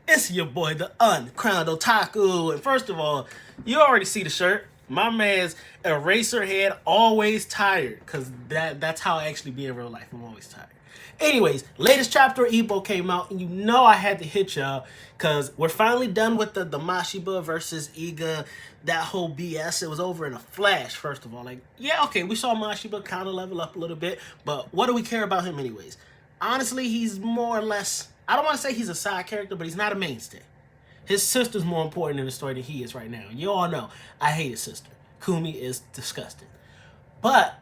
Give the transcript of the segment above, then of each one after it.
It's your boy, the uncrowned Otaku. And first of all, you already see the shirt. My man's eraser head, always tired. Because that's how I actually be in real life. I'm always tired. Anyways, latest chapter of Ippo came out, and you know I had to hit y'all because we're finally done with the Mashiba versus Iga, that whole BS. It was over in a flash, first of all. Like, yeah, okay, we saw Mashiba kind of level up a little bit, but what do we care about him anyways? Honestly, he's more or less, I don't want to say he's a side character, but he's not a mainstay. His sister's more important in the story than he is right now. And you all know, I hate his sister. Kumi is disgusting. But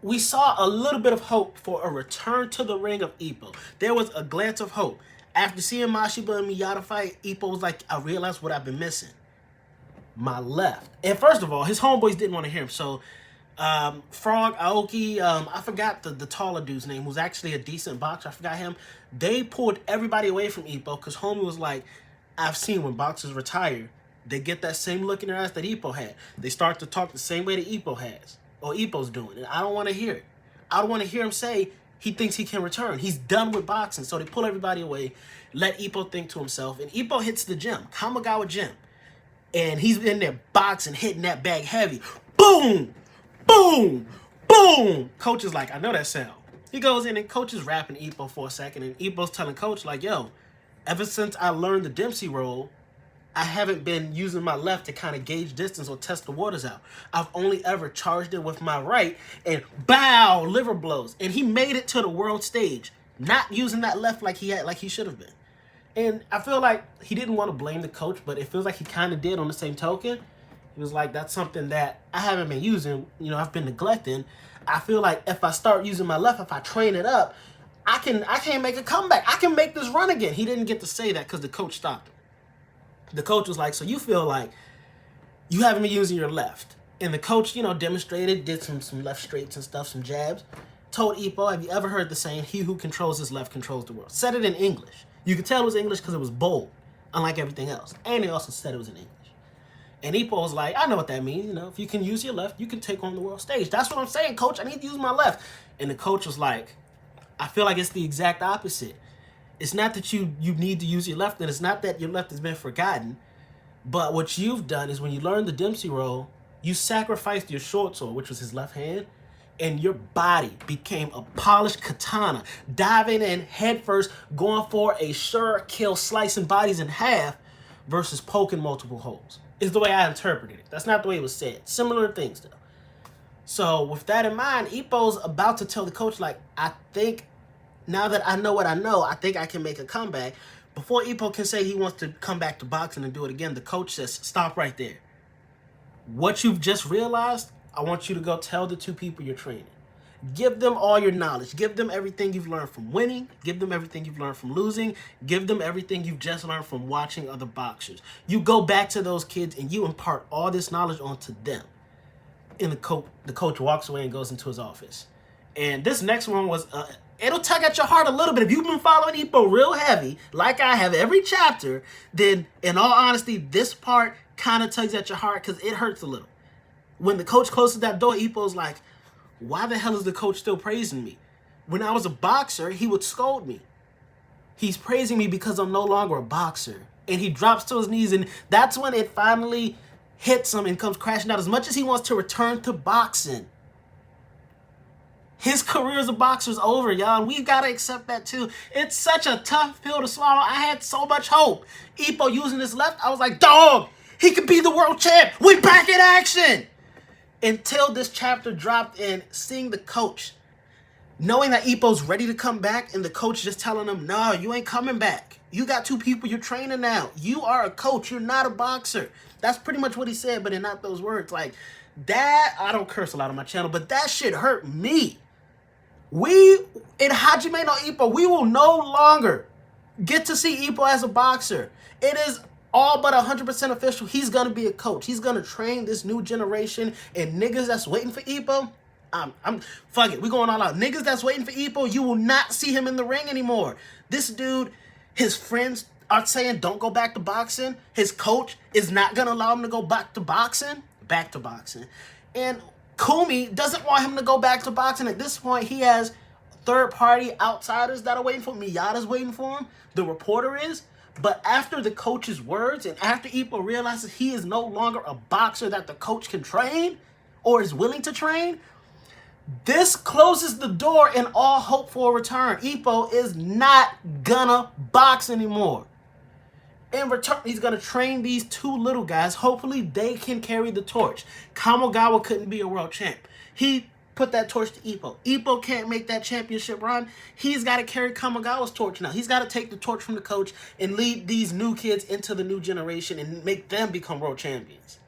we saw a little bit of hope for a return to the ring of Ippo. There was a glance of hope. After seeing Mashiba and Miyata fight, Ippo was like, I realized what I've been missing. My left. And first of all, his homeboys didn't want to hear him. So, Frog, Aoki, I forgot the taller dude's name, who's actually a decent boxer. I forgot him. They pulled everybody away from Ippo because homie was like, I've seen when boxers retire, they get that same look in their eyes that Ippo had. They start to talk the same way that Ippo has. Or Ippo's doing. And I don't want to hear it. I don't want to hear him say he thinks he can return. He's done with boxing. So they pull everybody away, let Ippo think to himself. And Ippo hits the gym, Kamogawa gym. And he's in there boxing, hitting that bag heavy. Boom! Boom! Boom! Coach is like, I know that sound. He goes in and Coach is rapping Ippo for a second. And Ippo's telling Coach, like, yo, ever since I learned the Dempsey roll, I haven't been using my left to kind of gauge distance or test the waters out. I've only ever charged it with my right and bow, liver blows. And he made it to the world stage, not using that left like he should have been. And I feel like he didn't want to blame the coach, but it feels like he kind of did on the same token. He was like, that's something that I haven't been using, I've been neglecting. I feel like if I start using my left, if I train it up, I can make a comeback. I can make this run again. He didn't get to say that because the coach stopped him. The coach was like, so you feel like you haven't been using your left. And the coach, demonstrated, did some left straights and stuff, some jabs. Told Ippo, have you ever heard the saying, he who controls his left controls the world? Said it in English. You could tell it was English because it was bold, unlike everything else. And he also said it was in English. And Ippo was like, I know what that means. If you can use your left, you can take on the world stage. That's what I'm saying, coach. I need to use my left. And the coach was like, I feel like it's the exact opposite. It's not that you need to use your left, and it's not that your left has been forgotten. But what you've done is when you learned the Dempsey roll, you sacrificed your short sword, which was his left hand, and your body became a polished katana, diving in headfirst, going for a sure kill, slicing bodies in half versus poking multiple holes. Is the way I interpreted it. That's not the way it was said. Similar things, though. So with that in mind, Ippo's about to tell the coach, like, I think now that I know what I know, I think I can make a comeback. Before Ippo can say he wants to come back to boxing and do it again, the coach says, stop right there. What you've just realized, I want you to go tell the two people you're training. Give them all your knowledge. Give them everything you've learned from winning. Give them everything you've learned from losing. Give them everything you've just learned from watching other boxers. You go back to those kids and you impart all this knowledge onto them. And the coach walks away and goes into his office. And this next one was, it'll tug at your heart a little bit. If you've been following Ippo real heavy, like I have every chapter, then in all honesty, this part kind of tugs at your heart because it hurts a little. When the coach closes that door, Ippo's like, why the hell is the coach still praising me? When I was a boxer, he would scold me. He's praising me because I'm no longer a boxer. And he drops to his knees, and that's when it finally hits him and comes crashing out. As much as he wants to return to boxing, his career as a boxer is over, y'all. And we've got to accept that, too. It's such a tough pill to swallow. I had so much hope. Ippo using his left, I was like, dog, he could be the world champ. We back in action. Until this chapter dropped and seeing the coach, knowing that Ippo's ready to come back and the coach just telling him, no, you ain't coming back. You got two people you're training now. You are a coach. You're not a boxer. That's pretty much what he said, but in not those words. Like, that, I don't curse a lot on my channel, but that shit hurt me. We, in Hajime no Ippo, we will no longer get to see Ippo as a boxer. It is all but 100% official. He's going to be a coach. He's going to train this new generation. And niggas that's waiting for Ippo, fuck it. We going all out. Niggas that's waiting for Ippo, you will not see him in the ring anymore. This dude, his friends are saying don't go back to boxing. His coach is not going to allow him to go back to boxing. And Kumi doesn't want him to go back to boxing. At this point, he has third-party outsiders that are waiting for him. Miyata's waiting for him. The reporter is. But after the coach's words and after Ippo realizes he is no longer a boxer that the coach can train or is willing to train, this closes the door in all hope for a return. Ippo is not gonna box anymore. In return, he's going to train these two little guys. Hopefully, they can carry the torch. Kamogawa couldn't be a world champ. He put that torch to Ippo. Ippo can't make that championship run. He's got to carry Kamogawa's torch now. He's got to take the torch from the coach and lead these new kids into the new generation and make them become world champions.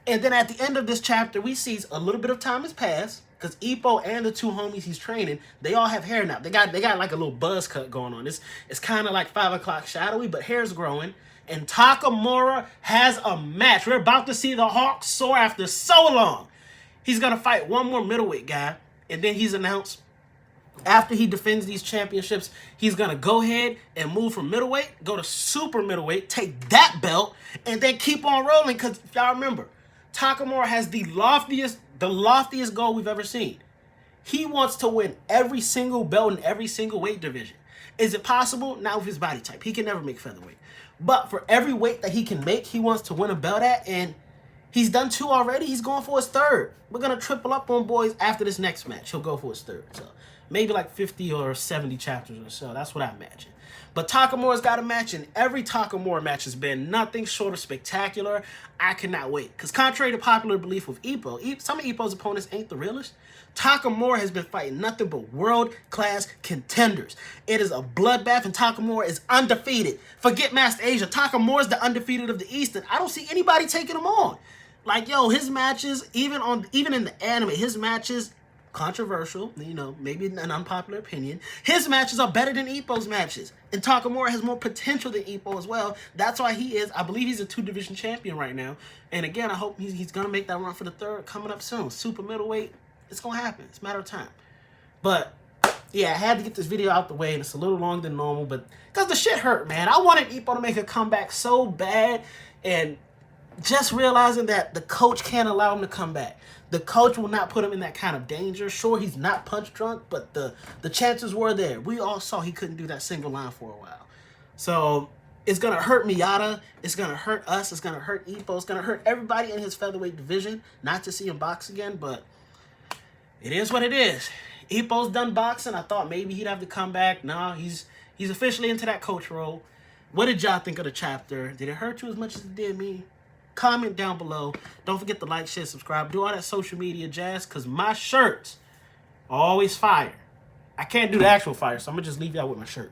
And then at the end of this chapter, we see a little bit of time has passed because Ippo and the two homies he's training, they all have hair now. They got like a little buzz cut going on. It's kind of like 5 o'clock shadowy, but hair's growing. And Takamura has a match. We're about to see the Hawk soar after so long. He's going to fight one more middleweight guy. And then he's announced after he defends these championships, he's going to go ahead and move from middleweight, go to super middleweight, take that belt, and then keep on rolling. Because if y'all remember, Takamura has the loftiest goal we've ever seen. He wants to win every single belt in every single weight division. Is it possible? Not with his body type. He can never make featherweight. But for every weight that he can make, he wants to win a belt at, and he's done 2 already. He's going for his 3rd. We're going to triple up on boys after this next match. He'll go for his 3rd. So maybe like 50 or 70 chapters or so. That's what I imagine. But Takamura's got a match, and every Takamura match has been nothing short of spectacular. I cannot wait. Because contrary to popular belief with Ippo, some of Ippo's opponents ain't the realest. Takamura has been fighting nothing but world-class contenders. It is a bloodbath, and Takamura is undefeated. Forget Master Asia. Takamura's the undefeated of the East, and I don't see anybody taking him on. Like, yo, his matches, even in the anime, his matches, controversial, you know, maybe an unpopular opinion, his matches are better than Ippo's matches. And Takamura has more potential than Ippo as well. That's why I believe he's a 2-division champion right now. And again, I hope he's going to make that run for the 3rd coming up soon. Super middleweight, it's going to happen. It's a matter of time. But, yeah, I had to get this video out the way, and it's a little longer than normal, but because the shit hurt, man. I wanted Ippo to make a comeback so bad, and just realizing that the coach can't allow him to come back. The coach will not put him in that kind of danger. Sure, he's not punch drunk, but the chances were there. We all saw he couldn't do that single line for a while. So it's going to hurt Miyata. It's going to hurt us. It's going to hurt Ippo. It's going to hurt everybody in his featherweight division not to see him box again, but it is what it is. Ippo's done boxing. I thought maybe he'd have to come back. No, he's officially into that coach role. What did y'all think of the chapter? Did it hurt you as much as it did me? Comment down below. Don't forget to like, share, subscribe. Do all that social media jazz, because my shirts are always fire. I can't do the actual fire, so I'm going to just leave y'all with my shirt.